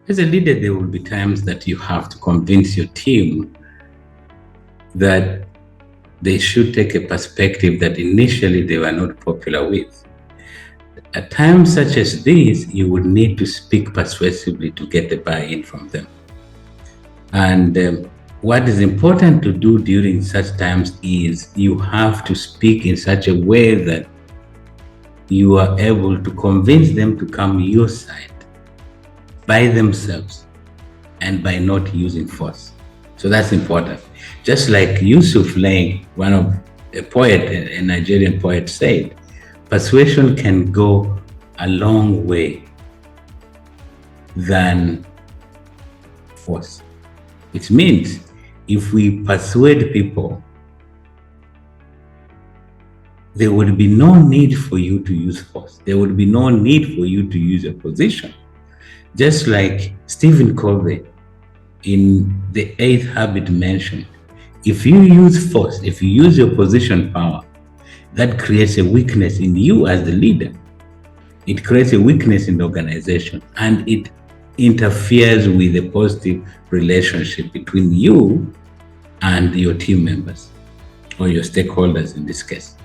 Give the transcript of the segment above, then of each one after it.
As a leader, there will be times that you have to convince your team that they should take a perspective that initially they were not popular with. At times such as these, you would need to speak persuasively to get the buy-in from them. And what is important to do during such times is you have to speak in such a way that you are able to convince them to come your side by themselves and by not using force. So that's important. Just like Yusuf Lang, one of a poet, a Nigerian poet, said, persuasion can go a long way than force. Which means if we persuade people, there would be no need for you to use force. There would be no need for you to use a position. Just like Stephen Covey in The Eighth Habit mentioned, if you use force, if you use your position power, that creates a weakness in you as the leader. It creates a weakness in the organization, and it interferes with a positive relationship between you and your team members or your stakeholders in this case.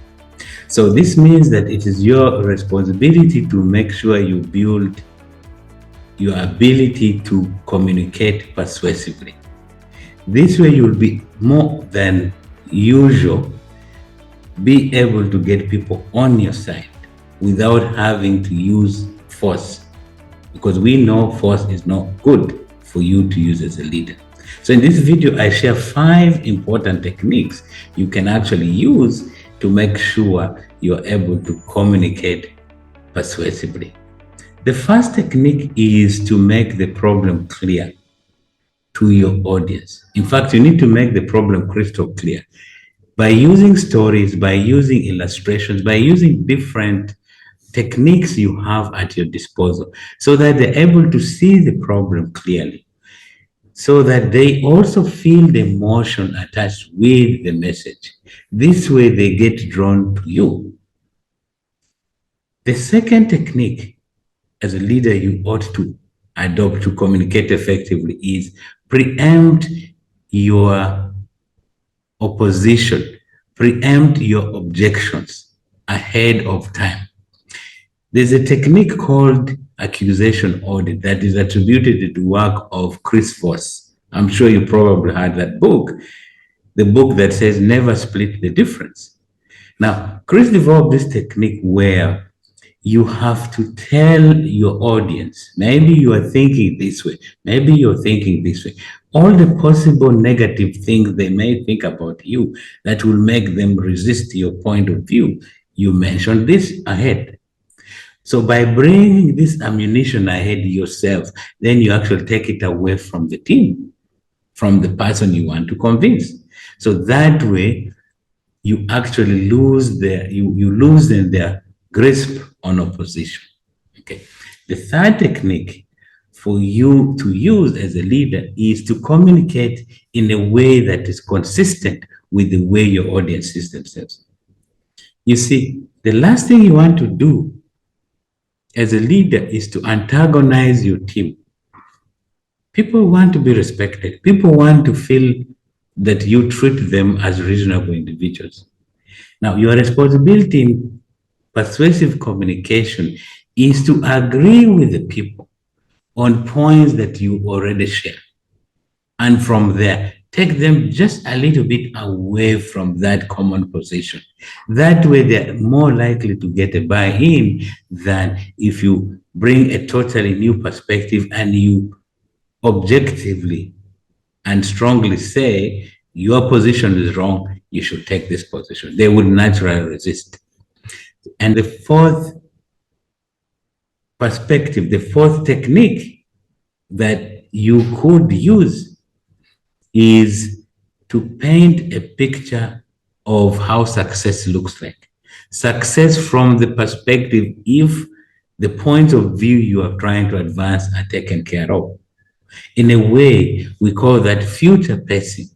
So this means that it is your responsibility to make sure you build your ability to communicate persuasively. This way you'll be more than usual be able to get people on your side without having to use force, because we know force is not good for you to use as a leader. So in this video, I share 5 important techniques you can actually use to make sure you're able to communicate persuasively. The first technique is to make the problem clear to your audience. In fact, you need to make the problem crystal clear by using stories, by using illustrations, by using different techniques you have at your disposal so that they're able to see the problem clearly, so that they also feel the emotion attached with the message. This way they get drawn to you. The second technique as a leader you ought to adopt to communicate effectively is preempt your opposition, preempt your objections ahead of time. There's a technique called accusation audit that is attributed to the work of Chris Voss. I'm sure you probably heard that book, the book that says never split the difference. Now, Chris developed this technique where you have to tell your audience, maybe you are thinking this way, maybe you're thinking this way, all the possible negative things they may think about you that will make them resist your point of view. You mentioned this ahead. So by bringing this ammunition ahead yourself, then you actually take it away from the team, from the person you want to convince. So that way, you actually lose you lose their grasp on opposition. Okay. The third technique for you to use as a leader is to communicate in a way that is consistent with the way your audience sees themselves. You see, the last thing you want to do as a leader is to antagonize your team. People want to be respected. People want to feel that you treat them as reasonable individuals. Now, your responsibility in persuasive communication is to agree with the people on points that you already share. And from there, take them just a little bit away from that common position. That way, they're more likely to get a buy-in than if you bring a totally new perspective and you objectively and strongly say, your position is wrong, you should take this position. They would naturally resist. And the fourth perspective, the fourth technique that you could use is to paint a picture of how success looks like. Success from the perspective if the points of view you are trying to advance are taken care of. In a way, we call that future pacing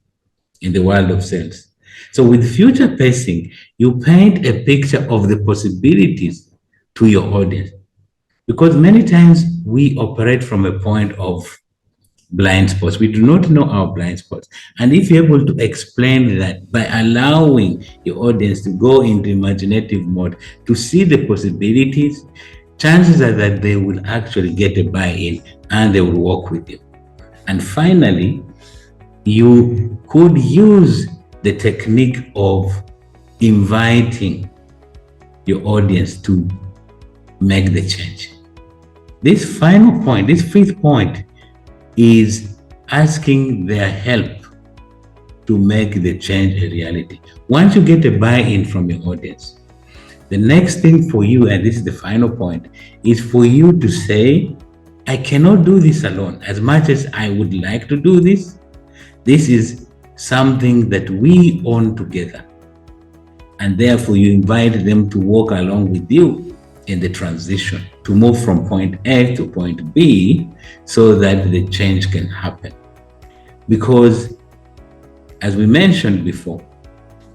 in the world of sales. So with future pacing, you paint a picture of the possibilities to your audience. Because many times we operate from a point of blind spots. We do not know our blind spots. And if you're able to explain that by allowing your audience to go into imaginative mode, to see the possibilities, chances are that they will actually get a buy-in and they will work with you. And finally, you could use the technique of inviting your audience to make the change. This final point, this fifth point, is asking their help to make the change a reality. Once you get a buy-in from your audience, the next thing for you, and this is the final point, is for you to say, I cannot do this alone. As much as I would like to do this, this is something that we own together. And therefore, you invite them to walk along with you in the transition to move from point A to point B so that the change can happen. Because, as we mentioned before,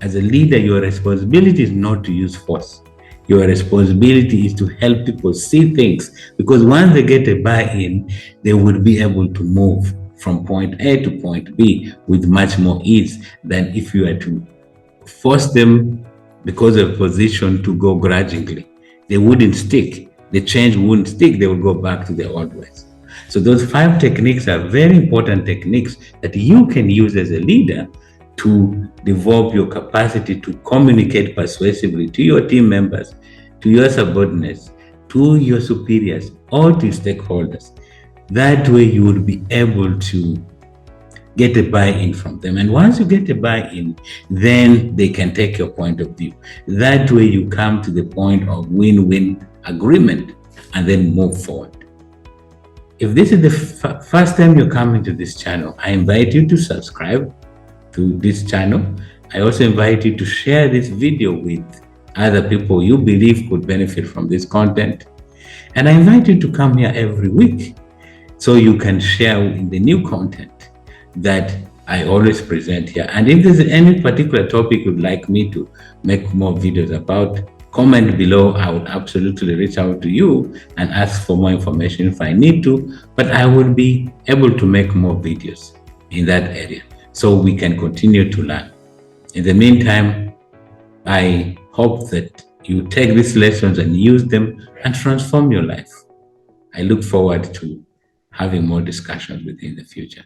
as a leader, your responsibility is not to use force. Your responsibility is to help people see things, because once they get a buy-in, they will be able to move from point A to point B with much more ease than if you are to force them because of position to go grudgingly. They wouldn't stick. The change wouldn't stick. They will go back to their old ways. So those 5 techniques are very important techniques that you can use as a leader to develop your capacity to communicate persuasively to your team members, to your subordinates, to your superiors, or to stakeholders. That way you will be able to get a buy-in from them. And once you get a buy-in, then they can take your point of view. That way you come to the point of win-win agreement and then move forward. If this is the first time you're coming to this channel, I invite you to subscribe to this channel. I also invite you to share this video with other people you believe could benefit from this content. And I invite you to come here every week so you can share in the new content that I always present here. And if there's any particular topic you'd like me to make more videos about, comment below. I would absolutely reach out to you and ask for more information if I need to, but I will be able to make more videos in that area so we can continue to learn. In the meantime, I hope that you take these lessons and use them and transform your life. I look forward to having more discussions with you in the future.